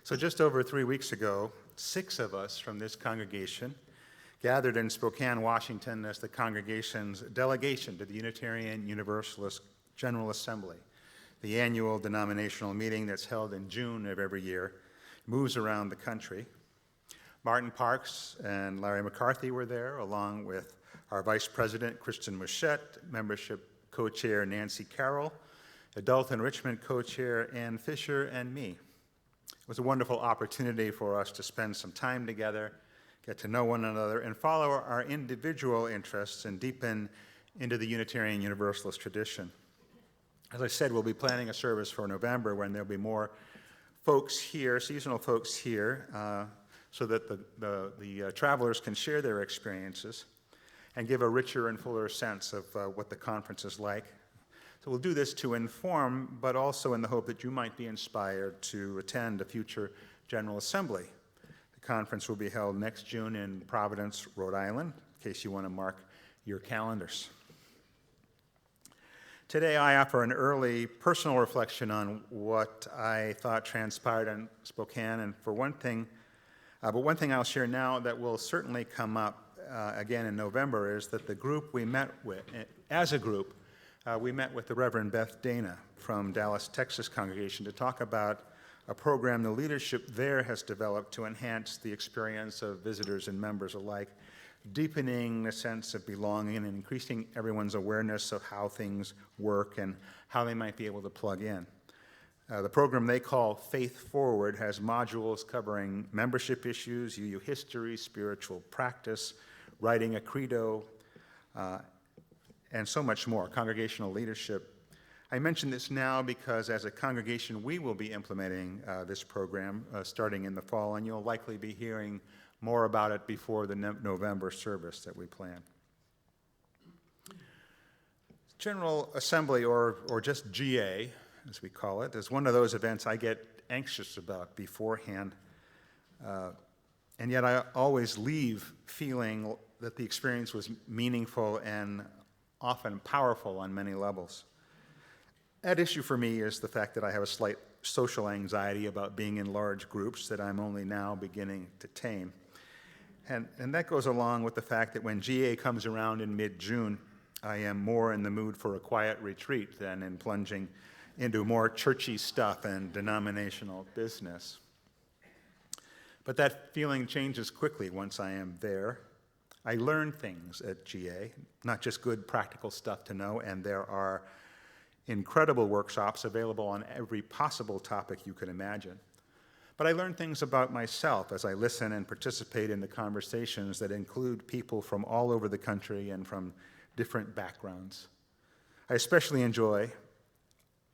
So just over 3 weeks ago, 6 of us from this congregation gathered in Spokane, Washington as the congregation's delegation to the Unitarian Universalist General Assembly. The annual denominational meeting that's held in June of every year moves around the country. Martin Parks and Larry McCarthy were there, along with our Vice President, Kristen Mouchette, Membership Co-Chair Nancy Carroll, Adult Enrichment Co-Chair Ann Fisher, and me. It was a wonderful opportunity for us to spend some time together, get to know one another, and follow our individual interests and deepen into the Unitarian Universalist tradition. As I said, we'll be planning a service for November when there'll be more folks here, seasonal folks here, so that the travelers can share their experiences and give a richer and fuller sense of what the conference is like. So we'll do this to inform, but also in the hope that you might be inspired to attend a future General Assembly. The conference will be held next June in Providence, Rhode Island, in case you want to mark your calendars. Today I offer an early personal reflection on what I thought transpired in Spokane, and for one thing I'll share now that will certainly come up again in November is that the group we met with, as a group, we met with the Reverend Beth Dana from Dallas, Texas congregation to talk about a program the leadership there has developed to enhance the experience of visitors and members alike, deepening the sense of belonging and increasing everyone's awareness of how things work and how they might be able to plug in. The program they call Faith Forward has modules covering membership issues, UU history, spiritual practice, writing a credo, and so much more, congregational leadership. I mention this now because as a congregation, we will be implementing this program starting in the fall, and you'll likely be hearing more about it before the November service that we plan. General Assembly, or just GA, as we call it, is one of those events I get anxious about beforehand, and yet I always leave feeling that the experience was meaningful and often powerful on many levels. At issue for me is the fact that I have a slight social anxiety about being in large groups that I'm only now beginning to tame. And that goes along with the fact that when GA comes around in mid-June, I am more in the mood for a quiet retreat than in plunging into more churchy stuff and denominational business. But that feeling changes quickly once I am there. I learn things at GA, not just good practical stuff to know, and there are incredible workshops available on every possible topic you could imagine. But I learn things about myself as I listen and participate in the conversations that include people from all over the country and from different backgrounds. I especially enjoy,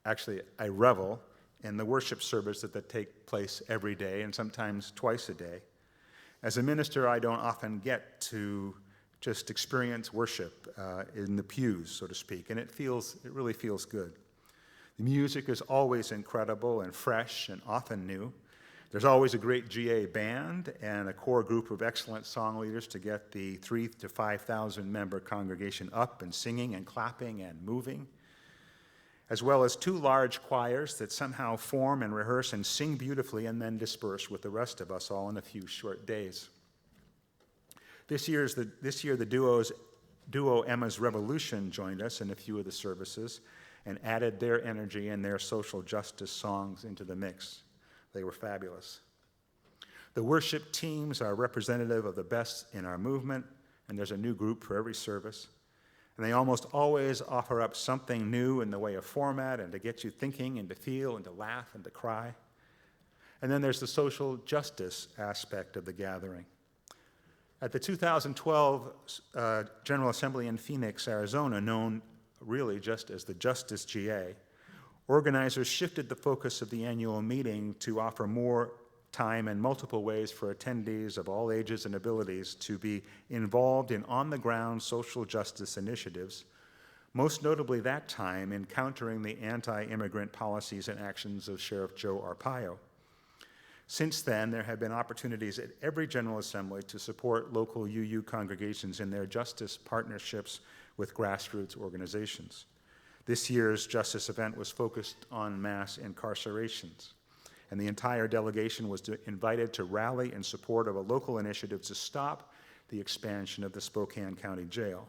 actually I revel, in the worship services that take place every day and sometimes twice a day. As a minister, I don't often get to just experience worship in the pews, so to speak, and it really feels good. The music is always incredible and fresh and often new. There's always a great GA band and a core group of excellent song leaders to get the 3,000 to 5,000 member congregation up and singing and clapping and moving, as well as 2 large choirs that somehow form and rehearse and sing beautifully and then disperse with the rest of us all in a few short days. This year the duo Emma's Revolution joined us in a few of the services and added their energy and their social justice songs into the mix. They were fabulous. The worship teams are representative of the best in our movement, and there's a new group for every service. And they almost always offer up something new in the way of format and to get you thinking and to feel and to laugh and to cry. And then there's the social justice aspect of the gathering. At the 2012 General Assembly in Phoenix, Arizona, known really just as the Justice GA, organizers shifted the focus of the annual meeting to offer more time and multiple ways for attendees of all ages and abilities to be involved in on-the-ground social justice initiatives, most notably that time in countering the anti-immigrant policies and actions of Sheriff Joe Arpaio. Since then, there have been opportunities at every General Assembly to support local UU congregations in their justice partnerships with grassroots organizations. This year's justice event was focused on mass incarcerations. and the entire delegation was invited to rally in support of a local initiative to stop the expansion of the Spokane County Jail.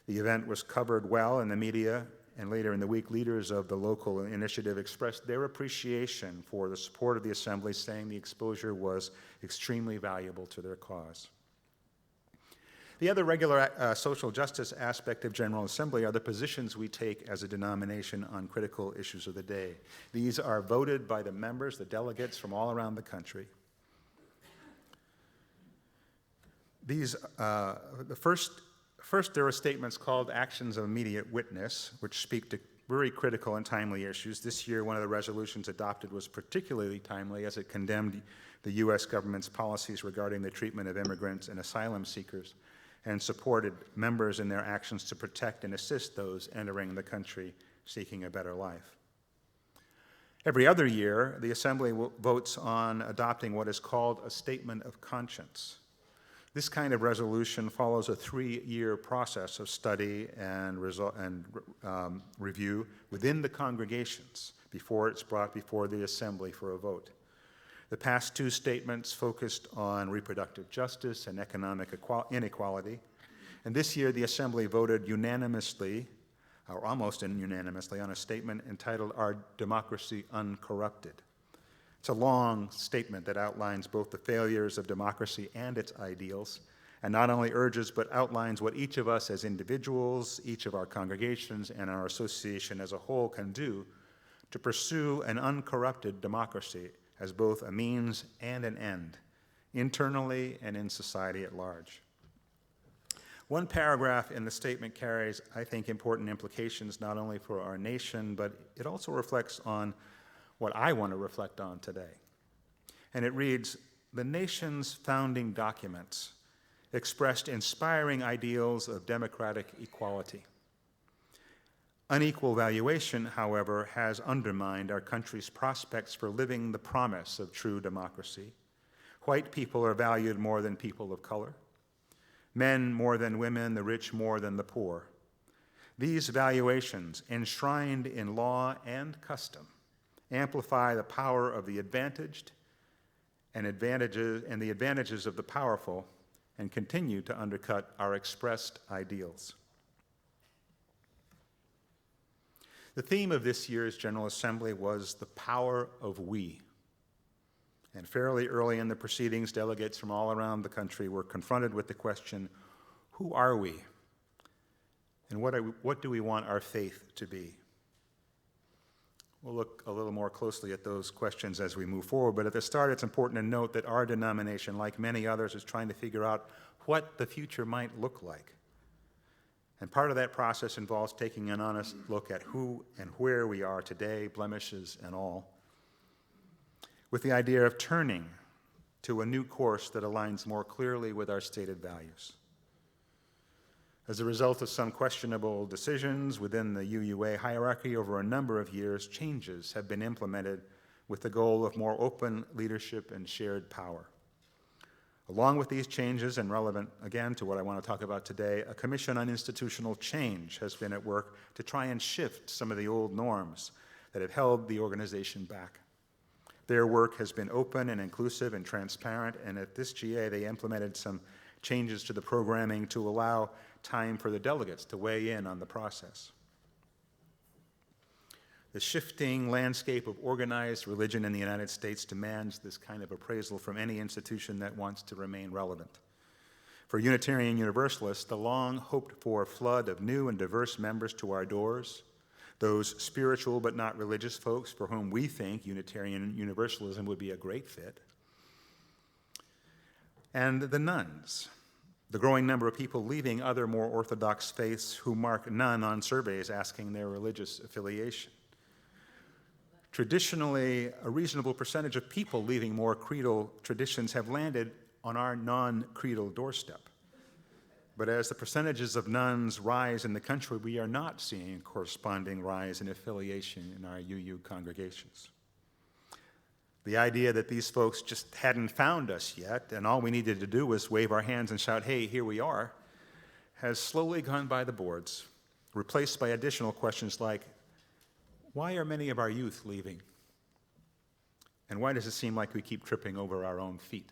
The event was covered well in the media, and later in the week, leaders of the local initiative expressed their appreciation for the support of the Assembly, saying the exposure was extremely valuable to their cause. The other regular social justice aspect of General Assembly are the positions we take as a denomination on critical issues of the day. These are voted by the members, the delegates from all around the country. First, there are statements called actions of immediate witness, which speak to very critical and timely issues. This year, one of the resolutions adopted was particularly timely as it condemned the U.S. government's policies regarding the treatment of immigrants and asylum seekers, and supported members in their actions to protect and assist those entering the country seeking a better life. Every other year, the Assembly votes on adopting what is called a statement of conscience. This kind of resolution follows a 3-year process of study and review within the congregations before it's brought before the Assembly for a vote. The past 2 statements focused on reproductive justice and economic inequality, and this year the Assembly voted unanimously, or almost unanimously, on a statement entitled "Our Democracy Uncorrupted." It's a long statement that outlines both the failures of democracy and its ideals, and not only urges but outlines what each of us as individuals, each of our congregations, and our association as a whole can do to pursue an uncorrupted democracy as both a means and an end, internally and in society at large. One paragraph in the statement carries, I think, important implications not only for our nation, but it also reflects on what I want to reflect on today. And it reads, "The nation's founding documents expressed inspiring ideals of democratic equality. Unequal valuation, however, has undermined our country's prospects for living the promise of true democracy. White people are valued more than people of color, men more than women, the rich more than the poor. These valuations, enshrined in law and custom, amplify the power of the advantaged and the advantages of the powerful, and continue to undercut our expressed ideals." The theme of this year's General Assembly was the power of we. And fairly early in the proceedings, delegates from all around the country were confronted with the question, who are we? And what do we want our faith to be? We'll look a little more closely at those questions as we move forward, but at the start it's important to note that our denomination, like many others, is trying to figure out what the future might look like. And part of that process involves taking an honest look at who and where we are today, blemishes and all, with the idea of turning to a new course that aligns more clearly with our stated values. As a result of some questionable decisions within the UUA hierarchy over a number of years, changes have been implemented with the goal of more open leadership and shared power. Along with these changes, and relevant again to what I want to talk about today, a Commission on Institutional Change has been at work to try and shift some of the old norms that have held the organization back. Their work has been open and inclusive and transparent, and at this GA they implemented some changes to the programming to allow time for the delegates to weigh in on the process. The shifting landscape of organized religion in the United States demands this kind of appraisal from any institution that wants to remain relevant. For Unitarian Universalists, the long hoped-for flood of new and diverse members to our doors, those spiritual but not religious folks for whom we think Unitarian Universalism would be a great fit, and the nones, the growing number of people leaving other more orthodox faiths who mark none on surveys asking their religious affiliation. Traditionally, a reasonable percentage of people leaving more creedal traditions have landed on our non-creedal doorstep. But as the percentages of nones rise in the country, we are not seeing a corresponding rise in affiliation in our UU congregations. The idea that these folks just hadn't found us yet, and all we needed to do was wave our hands and shout, "Hey, here we are," has slowly gone by the boards, replaced by additional questions like, why are many of our youth leaving? And why does it seem like we keep tripping over our own feet?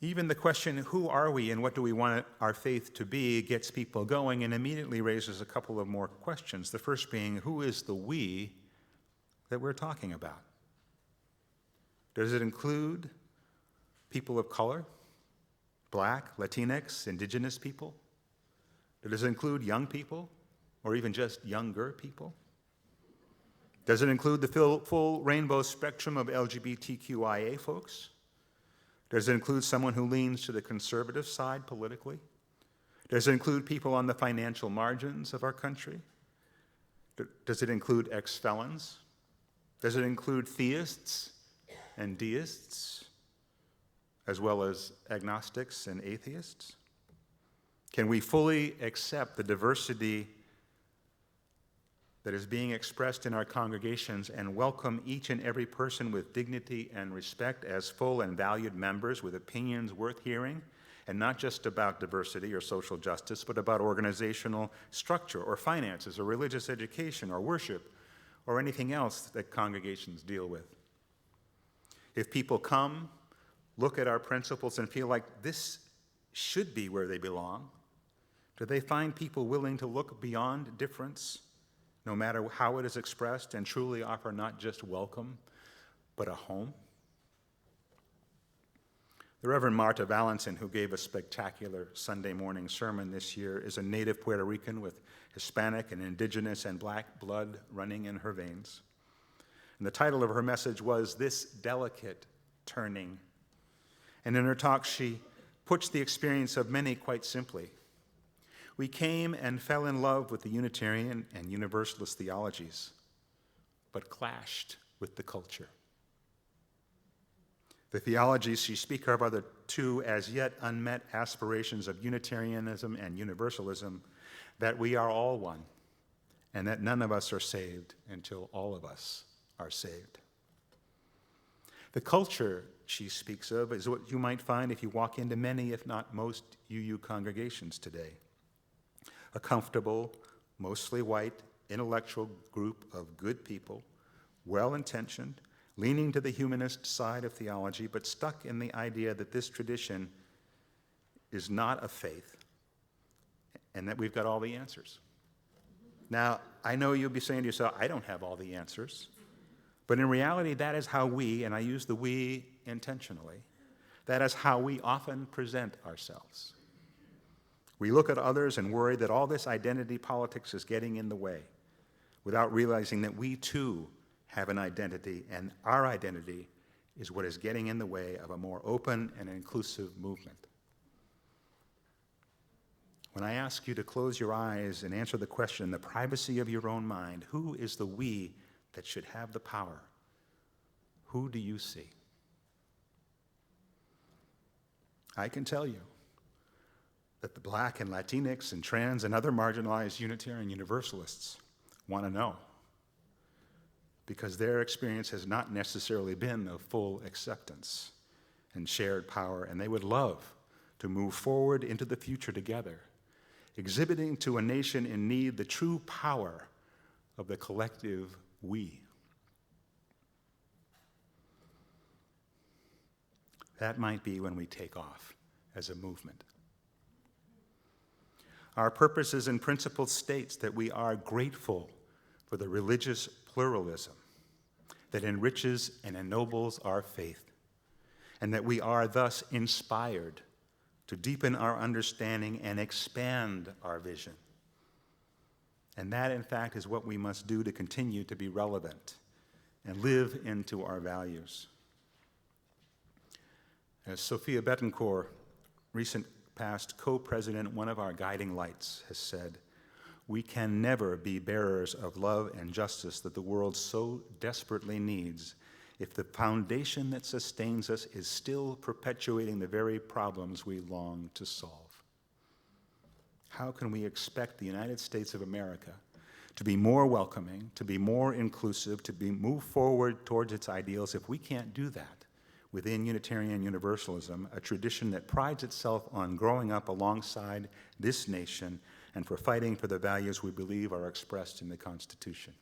Even the question, who are we and what do we want our faith to be, gets people going and immediately raises a couple of more questions. The first being, who is the we that we're talking about? Does it include people of color, Black, Latinx, indigenous people? Does it include young people or even just younger people? Does it include the full rainbow spectrum of LGBTQIA folks? Does it include someone who leans to the conservative side politically? Does it include people on the financial margins of our country? Does it include ex-felons? Does it include theists and deists, as well as agnostics and atheists? Can we fully accept the diversity that is being expressed in our congregations and welcome each and every person with dignity and respect as full and valued members with opinions worth hearing, and not just about diversity or social justice, but about organizational structure or finances or religious education or worship or anything else that congregations deal with? If people come, look at our principles and feel like this should be where they belong, do they find people willing to look beyond difference, no matter how it is expressed, and truly offer not just welcome, but a home? The Reverend Marta Allanson, who gave a spectacular Sunday morning sermon this year, is a native Puerto Rican with Hispanic and indigenous and Black blood running in her veins. And the title of her message was "This Delicate Turning." And in her talk, she puts the experience of many quite simply. We came and fell in love with the Unitarian and Universalist theologies, but clashed with the culture. The theologies she speaks of are the two as yet unmet aspirations of Unitarianism and Universalism, that we are all one, and that none of us are saved until all of us are saved. The culture she speaks of is what you might find if you walk into many, if not most, UU congregations today. A comfortable, mostly white, intellectual group of good people, well-intentioned, leaning to the humanist side of theology, but stuck in the idea that this tradition is not a faith and that we've got all the answers. Now, I know you'll be saying to yourself, I don't have all the answers. But in reality, that is how we, and I use the we intentionally, that is how we often present ourselves. We look at others and worry that all this identity politics is getting in the way, without realizing that we too have an identity, and our identity is what is getting in the way of a more open and inclusive movement. When I ask you to close your eyes and answer the question in the privacy of your own mind, who is the we that should have the power? Who do you see? I can tell you that the Black and Latinx and trans and other marginalized Unitarian Universalists want to know, because their experience has not necessarily been of full acceptance and shared power, and they would love to move forward into the future together, exhibiting to a nation in need the true power of the collective we. That might be when we take off as a movement. Our purposes and principles states that we are grateful for the religious pluralism that enriches and ennobles our faith, and that we are thus inspired to deepen our understanding and expand our vision. And that, in fact, is what we must do to continue to be relevant and live into our values. As Sophia Betancourt, recent past co-president, one of our guiding lights, has said, we can never be bearers of love and justice that the world so desperately needs if the foundation that sustains us is still perpetuating the very problems we long to solve. How can we expect the United States of America to be more welcoming, to be more inclusive, to move forward towards its ideals if we can't do that within Unitarian Universalism, a tradition that prides itself on growing up alongside this nation and for fighting for the values we believe are expressed in the Constitution?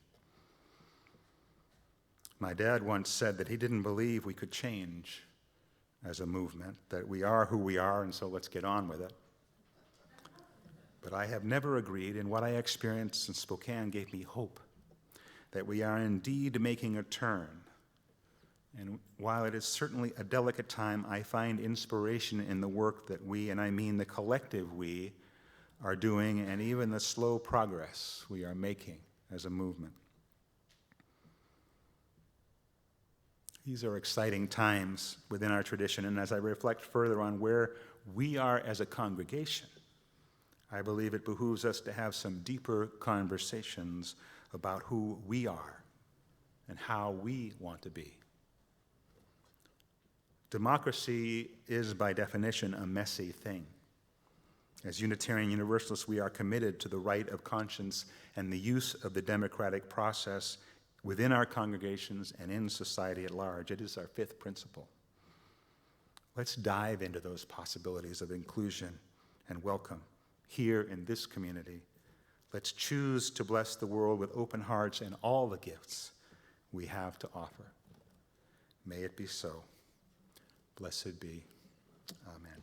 My dad once said that he didn't believe we could change as a movement, that we are who we are, and so let's get on with it. But I have never agreed, and what I experienced in Spokane gave me hope that we are indeed making a turn. And while it is certainly a delicate time, I find inspiration in the work that we, and I mean the collective we, are doing, and even the slow progress we are making as a movement. These are exciting times within our tradition, and as I reflect further on where we are as a congregation, I believe it behooves us to have some deeper conversations about who we are and how we want to be. Democracy is, by definition, a messy thing. As Unitarian Universalists, we are committed to the right of conscience and the use of the democratic process within our congregations and in society at large. It is our fifth principle. Let's dive into those possibilities of inclusion and welcome here in this community. Let's choose to bless the world with open hearts and all the gifts we have to offer. May it be so. Blessed be. Amen.